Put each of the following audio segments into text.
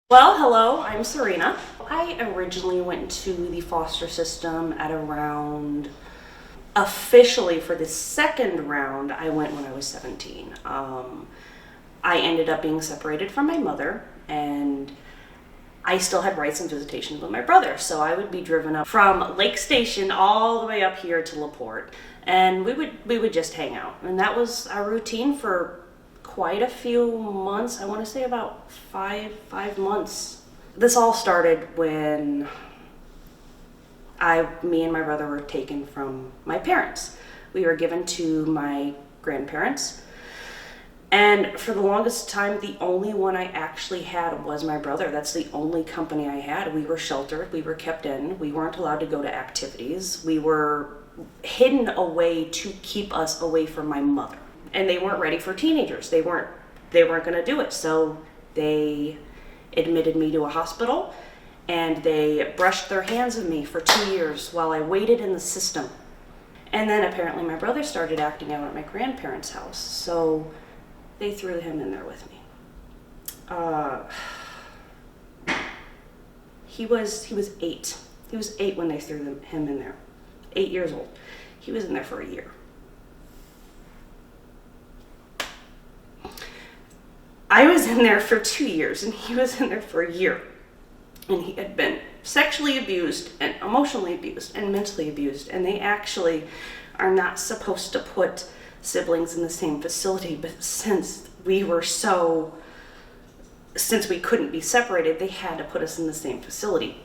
Well, hello, I'm Serena. I originally went to the foster system at around, officially for the second round, I went when I was 17. I ended up being separated from my mother, and I still had rights and visitation with my brother, so I would be driven up from Lake Station all the way up here to LaPorte, and we would just hang out, and that was our routine for quite a few months. I want to say about five months. This all started when me and my brother were taken from my parents. We were given to my grandparents, and for the longest time, the only one I actually had was my brother. That's the only company I had. We were sheltered, we were kept in, we weren't allowed to go to activities, we were hidden away to keep us away from my mother. And they weren't ready for teenagers. They weren't going to do it. So they admitted me to a hospital, and they brushed their hands of me for 2 years while I waited in the system. And then apparently my brother started acting out at my grandparents' house, so they threw him in there with me. He was 8. He was 8 when they threw him in there. 8 years old. He was in there for a year. I was in there for 2 years, and he was in there for a year. And he had been sexually abused and emotionally abused and mentally abused. And they actually are not supposed to put siblings in the same facility, but since we couldn't be separated, they had to put us in the same facility.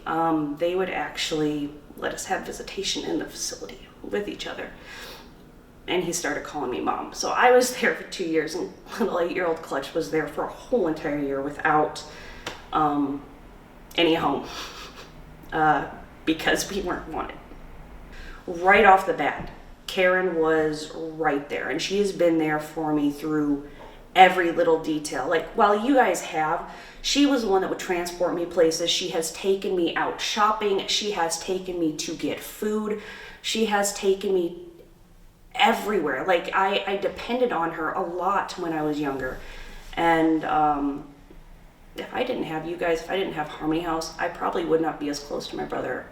They would actually let us have visitation in the facility with each other. And he started calling me mom. So I was there for 2 years, and little 8-year-old Clutch was there for a whole entire year without any home because we weren't wanted. Right off the bat, Karen was right there, and she has been there for me through every little detail. Like, while you guys have, she was the one that would transport me places. She has taken me out shopping. She has taken me to get food. She has taken me everywhere. Like, I depended on her a lot when I was younger. And if I didn't have you guys, if I didn't have Harmony House, I probably would not be as close to my brother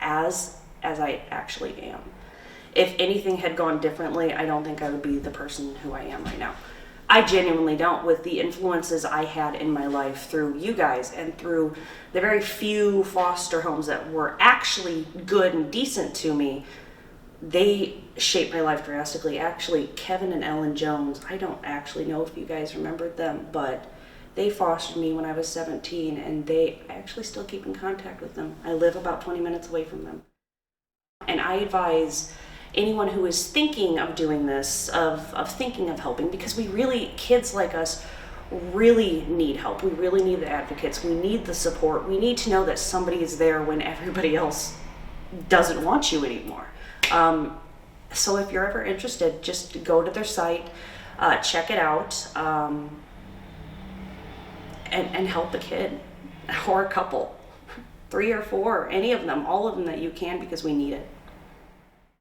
as I actually am. If anything had gone differently, I don't think I would be the person who I am right now. I genuinely don't, with the influences I had in my life through you guys and through the very few foster homes that were actually good and decent to me. They shaped my life drastically. Actually, Kevin and Ellen Jones, I don't actually know if you guys remembered them, but they fostered me when I was 17, and I actually still keep in contact with them. I live about 20 minutes away from them. And I advise anyone who is thinking of doing this, of thinking of helping, because kids like us really need help. We really need the advocates. We need the support. We need to know that somebody is there when everybody else doesn't want you anymore. So if you're ever interested, just go to their site, check it out, and help a kid or a couple, 3 or 4, any of them, all of them that you can, because we need it.